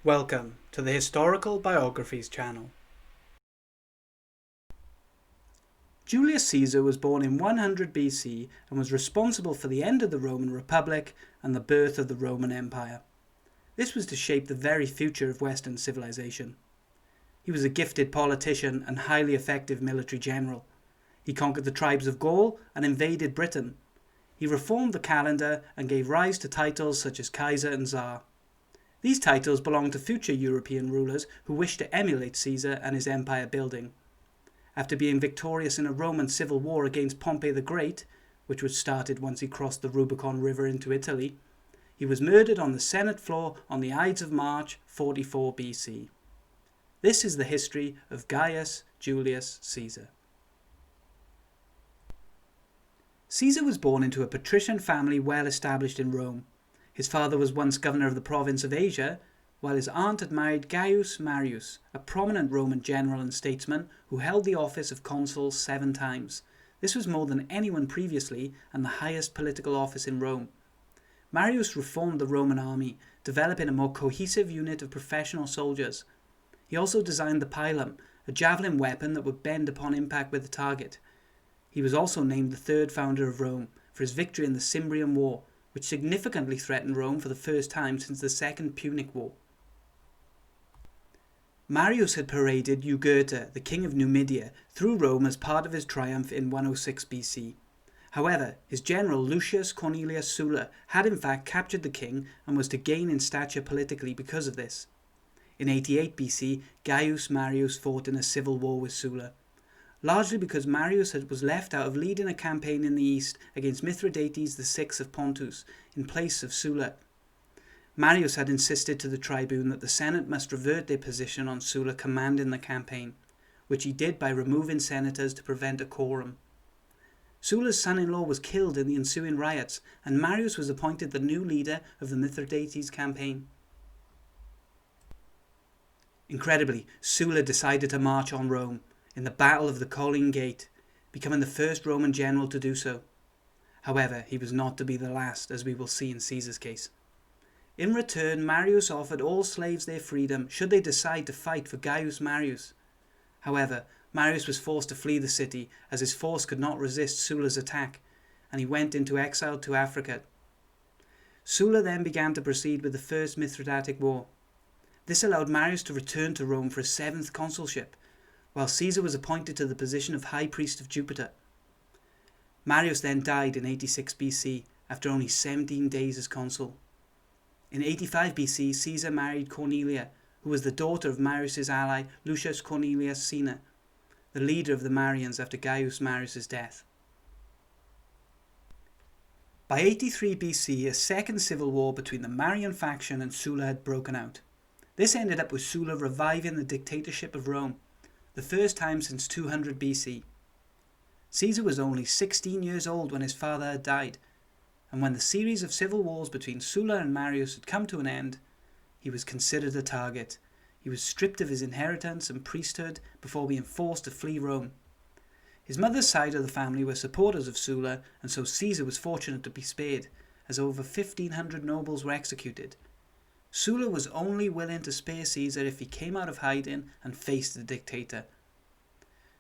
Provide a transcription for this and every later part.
Welcome to the Historical Biographies channel. Julius Caesar was born in 100 BC and was responsible for the end of the Roman Republic and the birth of the Roman Empire. This was to shape the very future of Western civilization. He was a gifted politician and highly effective military general. He conquered the tribes of Gaul and invaded Britain. He reformed the calendar and gave rise to titles such as Kaiser and Tsar. These titles belonged to future European rulers who wished to emulate Caesar and his empire building. After being victorious in a Roman civil war against Pompey the Great, which was started once he crossed the Rubicon River into Italy, he was murdered on the Senate floor on the Ides of March 44 BC. This is the history of Gaius Julius Caesar. Caesar was born into a patrician family well established in Rome. His father was once governor of the province of Asia, while his aunt had married Gaius Marius, a prominent Roman general and statesman who held the office of consul 7 times. This was more than anyone previously and the highest political office in Rome. Marius reformed the Roman army, developing a more cohesive unit of professional soldiers. He also designed the pilum, a javelin weapon that would bend upon impact with the target. He was also named the third founder of Rome for his victory in the Cimbrian War, which significantly threatened Rome for the first time since the Second Punic War. Marius had paraded Jugurtha, the king of Numidia, through Rome as part of his triumph in 106 BC. However, his general Lucius Cornelius Sulla had in fact captured the king and was to gain in stature politically because of this. In 88 BC, Gaius Marius fought in a civil war with Sulla, largely because Marius was left out of leading a campaign in the east against Mithridates VI of Pontus in place of Sulla. Marius had insisted to the tribune that the Senate must revert their position on Sulla commanding the campaign, which he did by removing senators to prevent a quorum. Sulla's son-in-law was killed in the ensuing riots, and Marius was appointed the new leader of the Mithridates campaign. Incredibly, Sulla decided to march on Rome in the Battle of the Colline Gate, becoming the first Roman general to do so. However, he was not to be the last, as we will see in Caesar's case. In return, Marius offered all slaves their freedom should they decide to fight for Gaius Marius. However, Marius was forced to flee the city as his force could not resist Sulla's attack, and he went into exile to Africa. Sulla then began to proceed with the First Mithridatic War. This allowed Marius to return to Rome for his 7th consulship, while Caesar was appointed to the position of High Priest of Jupiter. Marius then died in 86 BC after only 17 days as consul. In 85 BC, Caesar married Cornelia, who was the daughter of Marius' ally Lucius Cornelius Caesar, the leader of the Marians after Gaius Marius' death. By 83 BC, a second civil war between the Marian faction and Sulla had broken out. This ended up with Sulla reviving the dictatorship of Rome, the first time since 200 BC. Caesar was only 16 years old when his father had died, and when the series of civil wars between Sulla and Marius had come to an end, he was considered a target. He was stripped of his inheritance and priesthood before being forced to flee Rome. His mother's side of the family were supporters of Sulla, and so Caesar was fortunate to be spared, as over 1,500 nobles were executed. Sulla was only willing to spare Caesar if he came out of hiding and faced the dictator.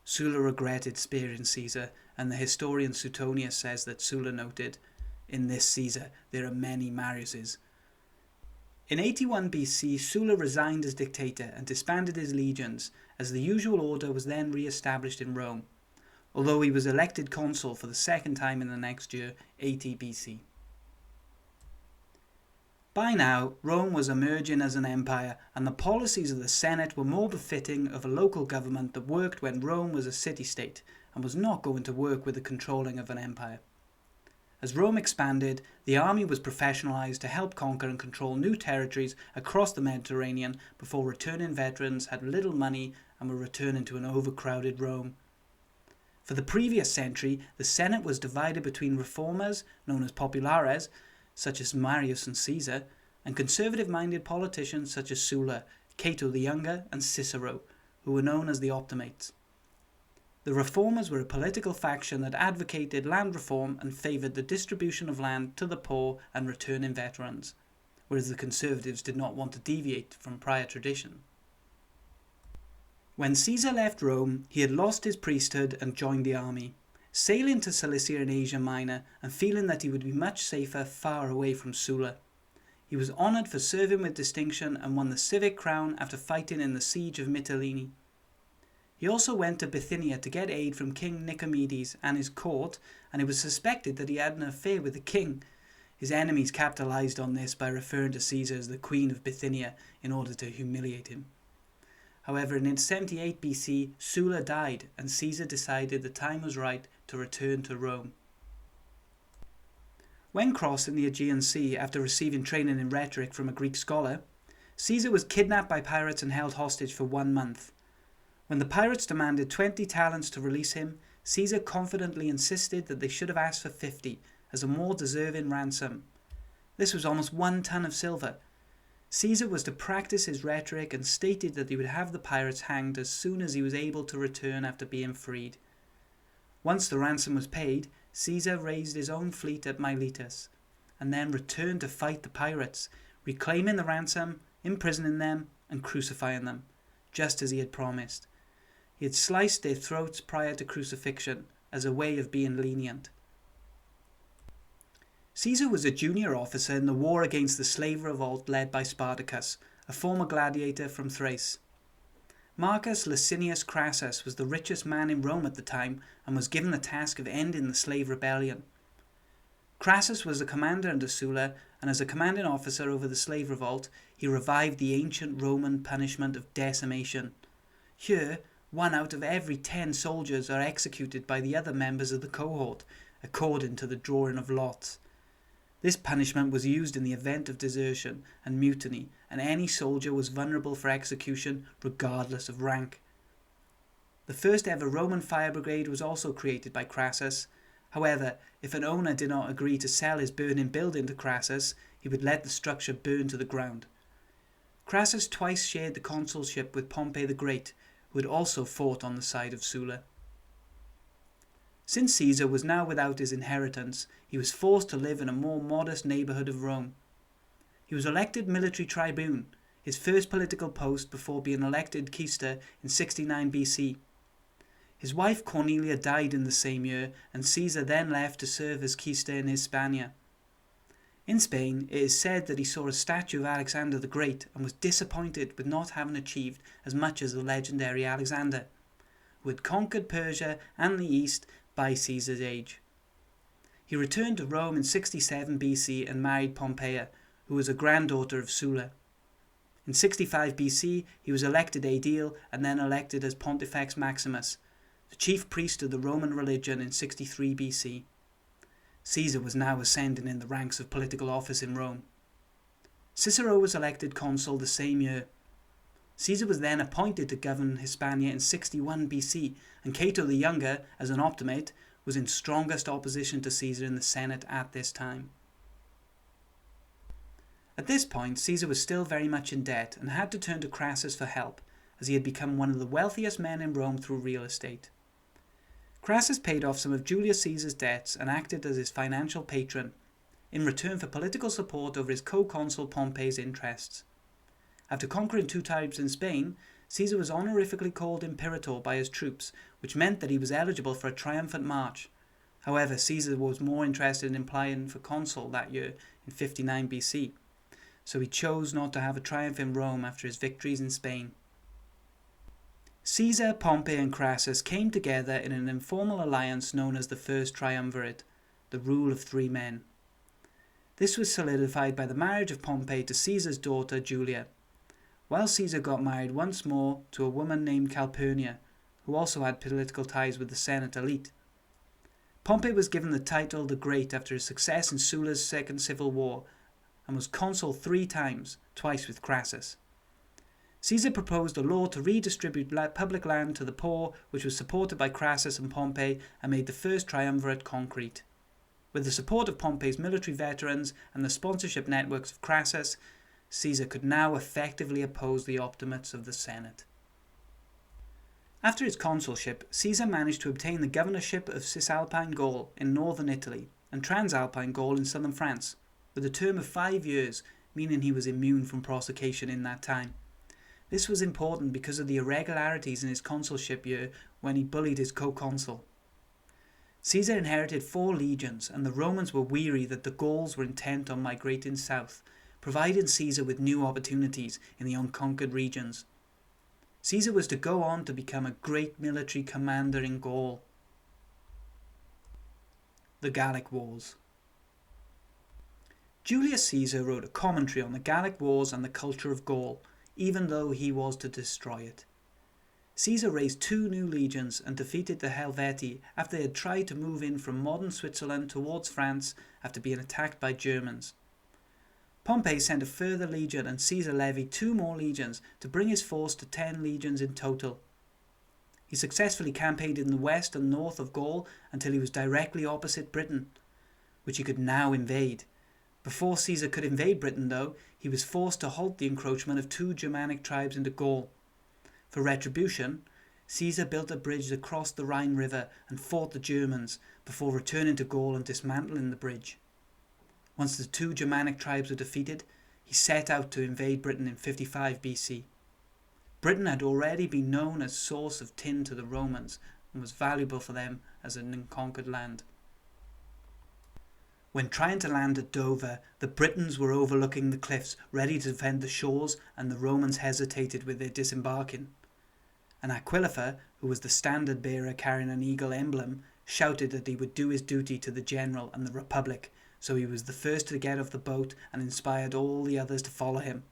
Sulla regretted sparing Caesar, and the historian Suetonius says that Sulla noted, "In this Caesar there are many Mariuses." In 81 BC, Sulla resigned as dictator and disbanded his legions, as the usual order was then re-established in Rome, although he was elected consul for the second time in the next year, 80 BC. By now, Rome was emerging as an empire, and the policies of the Senate were more befitting of a local government that worked when Rome was a city-state and was not going to work with the controlling of an empire. As Rome expanded, the army was professionalized to help conquer and control new territories across the Mediterranean before returning veterans had little money and were returning to an overcrowded Rome. For the previous century, the Senate was divided between reformers, known as populares, such as Marius and Caesar, and conservative-minded politicians such as Sulla, Cato the Younger, and Cicero, who were known as the Optimates. The reformers were a political faction that advocated land reform and favoured the distribution of land to the poor and returning veterans, whereas the conservatives did not want to deviate from prior tradition. When Caesar left Rome, he had lost his priesthood and joined the army, sailing to Cilicia in Asia Minor and feeling that he would be much safer far away from Sulla. He was honoured for serving with distinction and won the civic crown after fighting in the siege of Mytilene. He also went to Bithynia to get aid from King Nicomedes and his court, and it was suspected that he had an affair with the king. His enemies capitalized on this by referring to Caesar as the Queen of Bithynia in order to humiliate him. However, in 78 BC, Sulla died, and Caesar decided the time was right to return to Rome. When crossing the Aegean Sea after receiving training in rhetoric from a Greek scholar, Caesar was kidnapped by pirates and held hostage for 1 month. When the pirates demanded 20 talents to release him, Caesar confidently insisted that they should have asked for 50 as a more deserving ransom. This was almost 1 ton of silver. Caesar was to practice his rhetoric and stated that he would have the pirates hanged as soon as he was able to return after being freed. Once the ransom was paid, Caesar raised his own fleet at Miletus, and then returned to fight the pirates, reclaiming the ransom, imprisoning them, and crucifying them, just as he had promised. He had sliced their throats prior to crucifixion, as a way of being lenient. Caesar was a junior officer in the war against the slave revolt led by Spartacus, a former gladiator from Thrace. Marcus Licinius Crassus was the richest man in Rome at the time and was given the task of ending the slave rebellion. Crassus was a commander under Sulla, and as a commanding officer over the slave revolt, he revived the ancient Roman punishment of decimation. Here, 1 out of every 10 soldiers are executed by the other members of the cohort, according to the drawing of lots. This punishment was used in the event of desertion and mutiny, and any soldier was vulnerable for execution regardless of rank. The first ever Roman fire brigade was also created by Crassus. However, if an owner did not agree to sell his burning building to Crassus, he would let the structure burn to the ground. Crassus twice shared the consulship with Pompey the Great, who had also fought on the side of Sulla. Since Caesar was now without his inheritance, he was forced to live in a more modest neighbourhood of Rome. He was elected military tribune, his first political post before being elected quaestor in 69 BC. His wife Cornelia died in the same year, and Caesar then left to serve as quaestor in Hispania. In Spain, it is said that he saw a statue of Alexander the Great and was disappointed with not having achieved as much as the legendary Alexander, who had conquered Persia and the East by Caesar's age. He returned to Rome in 67 BC and married Pompeia, who was a granddaughter of Sulla. In 65 BC, he was elected aedile and then elected as Pontifex Maximus, the chief priest of the Roman religion in 63 BC. Caesar was now ascending in the ranks of political office in Rome. Cicero was elected consul the same year. Caesar was then appointed to govern Hispania in 61 BC, and Cato the Younger, as an optimate, was in strongest opposition to Caesar in the Senate at this time. At this point, Caesar was still very much in debt and had to turn to Crassus for help, as he had become one of the wealthiest men in Rome through real estate. Crassus paid off some of Julius Caesar's debts and acted as his financial patron, in return for political support over his co-consul Pompey's interests. After conquering 2 times in Spain, Caesar was honorifically called Imperator by his troops, which meant that he was eligible for a triumphant march. However, Caesar was more interested in applying for consul that year in 59 BC, so he chose not to have a triumph in Rome after his victories in Spain. Caesar, Pompey and Crassus came together in an informal alliance known as the First Triumvirate, the rule of 3 men. This was solidified by the marriage of Pompey to Caesar's daughter Julia, while Caesar got married once more to a woman named Calpurnia, who also had political ties with the Senate elite. Pompey was given the title the Great after his success in Sulla's second civil war, and was consul 3 times, twice with Crassus. Caesar proposed a law to redistribute public land to the poor, which was supported by Crassus and Pompey, and made the First Triumvirate concrete. With the support of Pompey's military veterans and the sponsorship networks of Crassus, Caesar could now effectively oppose the optimates of the Senate. After his consulship, Caesar managed to obtain the governorship of Cisalpine Gaul in northern Italy and Transalpine Gaul in southern France, with a term of 5 years, meaning he was immune from prosecution in that time. This was important because of the irregularities in his consulship year when he bullied his co-consul. Caesar inherited 4 legions, and the Romans were weary that the Gauls were intent on migrating south, providing Caesar with new opportunities in the unconquered regions. Caesar was to go on to become a great military commander in Gaul. The Gallic Wars. Julius Caesar wrote a commentary on the Gallic Wars and the culture of Gaul, even though he was to destroy it. Caesar raised 2 new legions and defeated the Helvetii after they had tried to move in from modern Switzerland towards France after being attacked by Germans. Pompey sent a further legion, and Caesar levied 2 more legions to bring his force to 10 legions in total. He successfully campaigned in the west and north of Gaul until he was directly opposite Britain, which he could now invade. Before Caesar could invade Britain, though, he was forced to halt the encroachment of 2 Germanic tribes into Gaul. For retribution, Caesar built a bridge across the Rhine River and fought the Germans before returning to Gaul and dismantling the bridge. Once the 2 Germanic tribes were defeated, he set out to invade Britain in 55 BC. Britain had already been known as source of tin to the Romans and was valuable for them as an unconquered land. When trying to land at Dover, the Britons were overlooking the cliffs, ready to defend the shores, and the Romans hesitated with their disembarking. An Aquilifer, who was the standard bearer carrying an eagle emblem, shouted that he would do his duty to the general and the Republic, so he was the first to get off the boat and inspired all the others to follow him.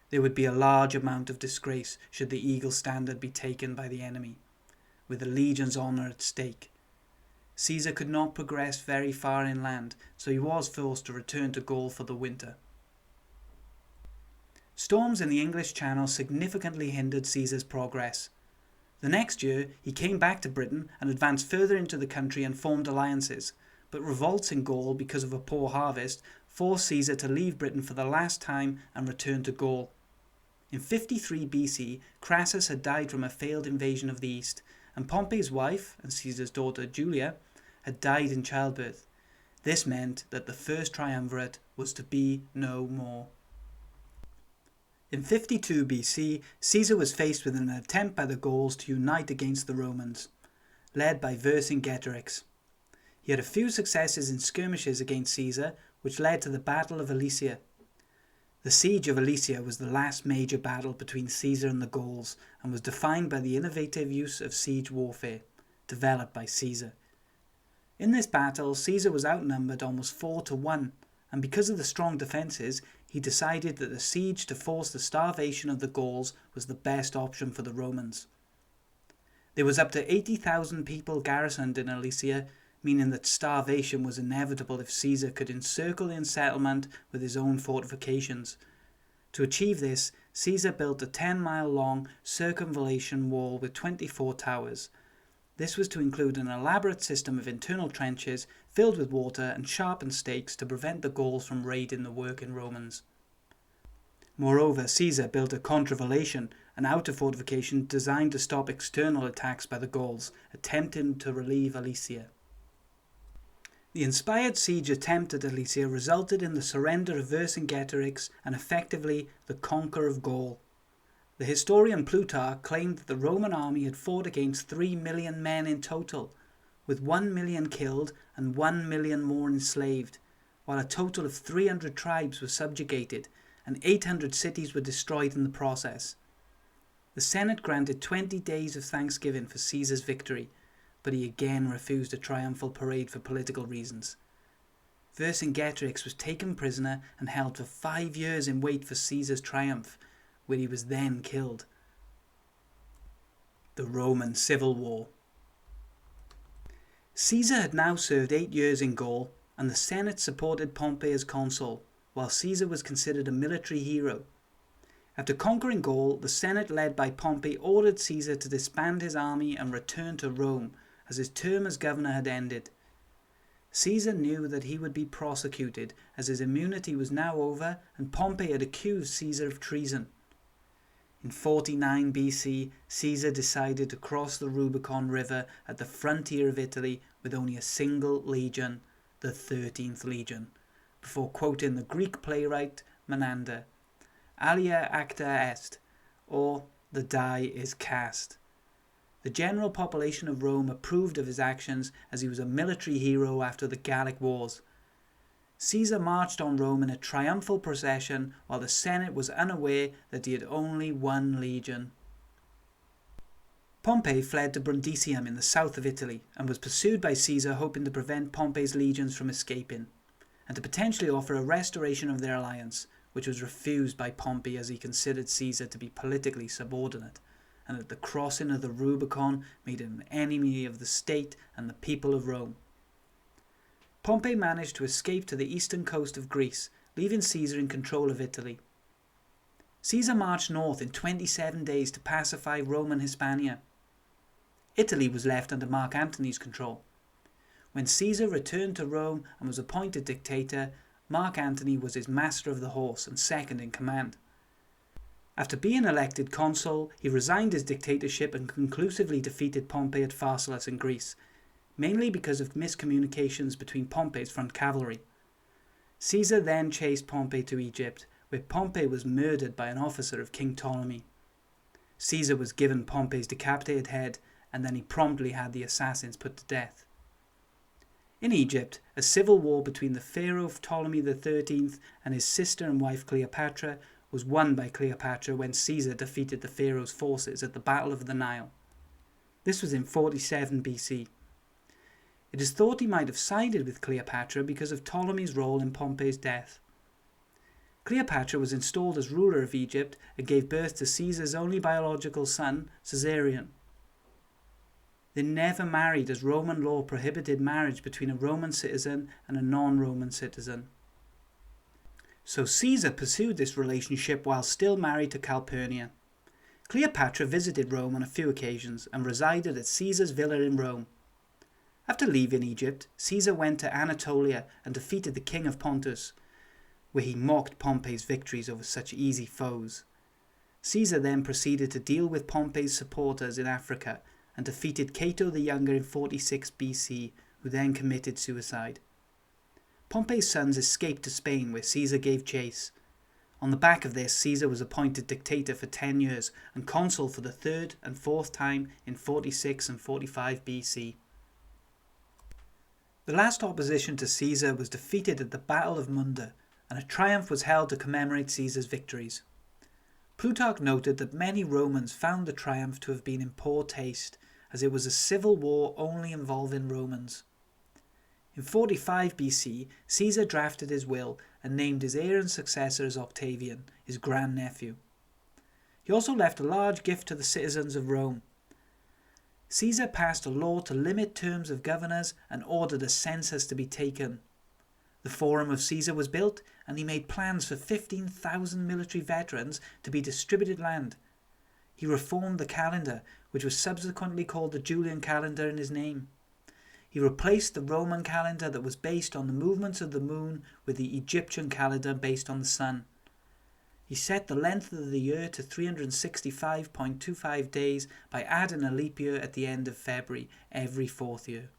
There would be a large amount of disgrace should the eagle standard be taken by the enemy, with the legion's honour at stake. Caesar could not progress very far inland, so he was forced to return to Gaul for the winter. Storms in the English Channel significantly hindered Caesar's progress. The next year, he came back to Britain and advanced further into the country and formed alliances, but revolts in Gaul because of a poor harvest forced Caesar to leave Britain for the last time and return to Gaul. In 53 BC, Crassus had died from a failed invasion of the east, and Pompey's wife, and Caesar's daughter Julia, had died in childbirth. This meant that the first triumvirate was to be no more. In 52 BC, Caesar was faced with an attempt by the Gauls to unite against the Romans, led by Vercingetorix. He had a few successes in skirmishes against Caesar, which led to the Battle of Alesia. The Siege of Alesia was the last major battle between Caesar and the Gauls, and was defined by the innovative use of siege warfare, developed by Caesar. In this battle, Caesar was outnumbered almost 4-1, and because of the strong defences, he decided that the siege to force the starvation of the Gauls was the best option for the Romans. There was up to 80,000 people garrisoned in Alesia, meaning that starvation was inevitable if Caesar could encircle the settlement with his own fortifications. To achieve this, Caesar built a 10-mile-long circumvallation wall with 24 towers. This was to include an elaborate system of internal trenches filled with water and sharpened stakes to prevent the Gauls from raiding the working Romans. Moreover, Caesar built a contravallation, an outer fortification designed to stop external attacks by the Gauls, attempting to relieve Alesia. The inspired siege attempt at Alesia resulted in the surrender of Vercingetorix and effectively the conquer of Gaul. The historian Plutarch claimed that the Roman army had fought against 3 million men in total, with 1 million killed and 1 million more enslaved, while a total of 300 tribes were subjugated and 800 cities were destroyed in the process. The Senate granted 20 days of thanksgiving for Caesar's victory, but he again refused a triumphal parade for political reasons. Vercingetorix was taken prisoner and held for 5 years in wait for Caesar's triumph, where he was then killed. The Roman Civil War. Caesar had now served 8 years in Gaul, and the Senate supported Pompey as consul, while Caesar was considered a military hero. After conquering Gaul, the Senate led by Pompey ordered Caesar to disband his army and return to Rome, as his term as governor had ended. Caesar knew that he would be prosecuted, as his immunity was now over and Pompey had accused Caesar of treason. In 49 BC, Caesar decided to cross the Rubicon River at the frontier of Italy with only a single legion, the 13th Legion, before quoting the Greek playwright menander, alia acta est, or the die is cast. The general population of Rome approved of his actions as he was a military hero after the Gallic Wars. Caesar marched on Rome in a triumphal procession while the Senate was unaware that he had only one legion. Pompey fled to Brundisium in the south of Italy and was pursued by Caesar, hoping to prevent Pompey's legions from escaping, and to potentially offer a restoration of their alliance, which was refused by Pompey as he considered Caesar to be politically subordinate, and that the crossing of the Rubicon made him an enemy of the state and the people of Rome. Pompey managed to escape to the eastern coast of Greece, leaving Caesar in control of Italy. Caesar marched north in 27 days to pacify Rome and Hispania. Italy was left under Mark Antony's control. When Caesar returned to Rome and was appointed dictator, Mark Antony was his master of the horse and second in command. After being elected consul, he resigned his dictatorship and conclusively defeated Pompey at Pharsalus in Greece, mainly because of miscommunications between Pompey's front cavalry. Caesar then chased Pompey to Egypt, where Pompey was murdered by an officer of King Ptolemy. Caesar was given Pompey's decapitated head, and then he promptly had the assassins put to death. In Egypt, a civil war between the pharaoh Ptolemy XIII and his sister and wife Cleopatra was won by Cleopatra when Caesar defeated the pharaoh's forces at the Battle of the Nile. This was in 47 BC. It is thought he might have sided with Cleopatra because of Ptolemy's role in Pompey's death. Cleopatra was installed as ruler of Egypt and gave birth to Caesar's only biological son, Caesarion. They never married, as Roman law prohibited marriage between a Roman citizen and a non-Roman citizen. So Caesar pursued this relationship while still married to Calpurnia. Cleopatra visited Rome on a few occasions and resided at Caesar's villa in Rome. After leaving Egypt, Caesar went to Anatolia and defeated the king of Pontus, where he mocked Pompey's victories over such easy foes. Caesar then proceeded to deal with Pompey's supporters in Africa and defeated Cato the Younger in 46 BC, who then committed suicide. Pompey's sons escaped to Spain, where Caesar gave chase. On the back of this, Caesar was appointed dictator for 10 years and consul for the third and fourth time in 46 and 45 BC. The last opposition to Caesar was defeated at the Battle of Munda, and a triumph was held to commemorate Caesar's victories. Plutarch noted that many Romans found the triumph to have been in poor taste, as it was a civil war only involving Romans. In 45 BC, Caesar drafted his will and named his heir and successor as Octavian, his grandnephew. He also left a large gift to the citizens of Rome. Caesar passed a law to limit terms of governors and ordered a census to be taken. The Forum of Caesar was built, and he made plans for 15,000 military veterans to be distributed land. He reformed the calendar, which was subsequently called the Julian calendar in his name. He replaced the Roman calendar that was based on the movements of the moon with the Egyptian calendar based on the sun. He set the length of the year to 365.25 days by adding a leap year at the end of February every fourth year.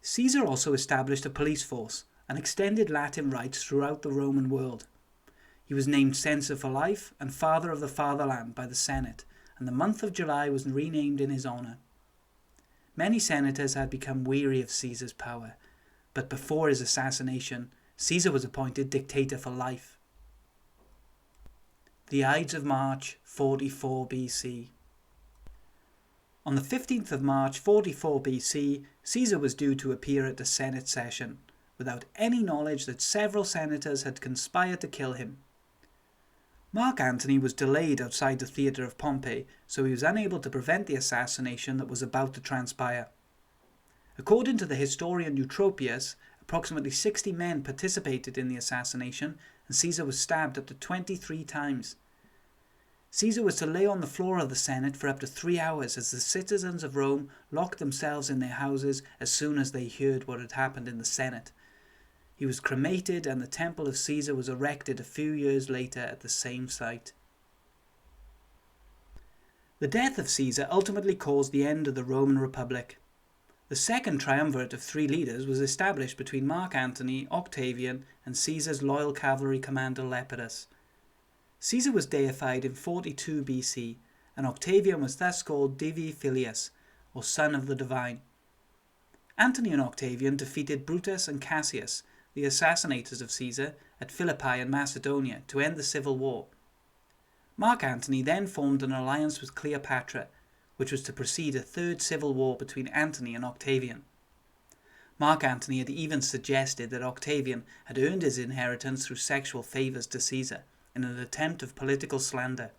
Caesar also established a police force and extended Latin rights throughout the Roman world. He was named censor for life and father of the fatherland by the Senate, and the month of July was renamed in his honour. Many senators had become weary of Caesar's power, but before his assassination, Caesar was appointed dictator for life. The Ides of March, 44 BC. On the 15th of March, 44 BC, Caesar was due to appear at the Senate session, without any knowledge that several senators had conspired to kill him. Mark Antony was delayed outside the theatre of Pompey, so he was unable to prevent the assassination that was about to transpire. According to the historian Eutropius, approximately 60 men participated in the assassination, and Caesar was stabbed up to 23 times. Caesar was to lay on the floor of the Senate for up to 3 hours as the citizens of Rome locked themselves in their houses as soon as they heard what had happened in the Senate. He was cremated, and the Temple of Caesar was erected a few years later at the same site. The death of Caesar ultimately caused the end of the Roman Republic. The second triumvirate of three leaders was established between Mark Antony, Octavian, and Caesar's loyal cavalry commander Lepidus. Caesar was deified in 42 BC, and Octavian was thus called Divi Filius, or son of the divine. Antony and Octavian defeated Brutus and Cassius, the assassinators of Caesar, at Philippi in Macedonia to end the civil war. Mark Antony then formed an alliance with Cleopatra, which was to precede a third civil war between Antony and Octavian. Mark Antony had even suggested that Octavian had earned his inheritance through sexual favours to Caesar, in an attempt of political slander.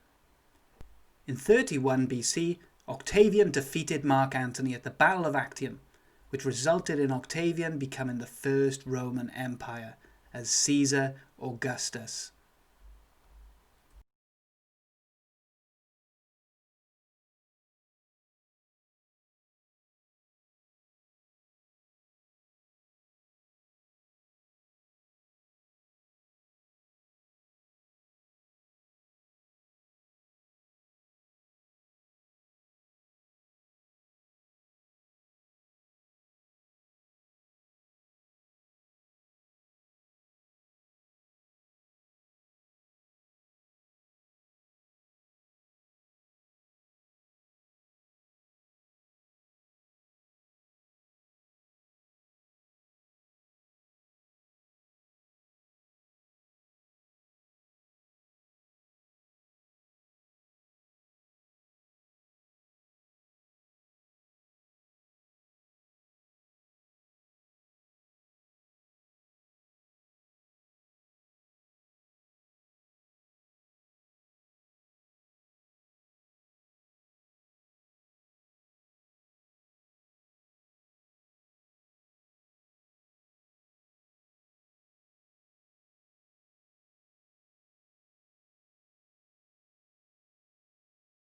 In 31 BC, Octavian defeated Mark Antony at the Battle of Actium, which resulted in Octavian becoming the first Roman Empire as Caesar Augustus.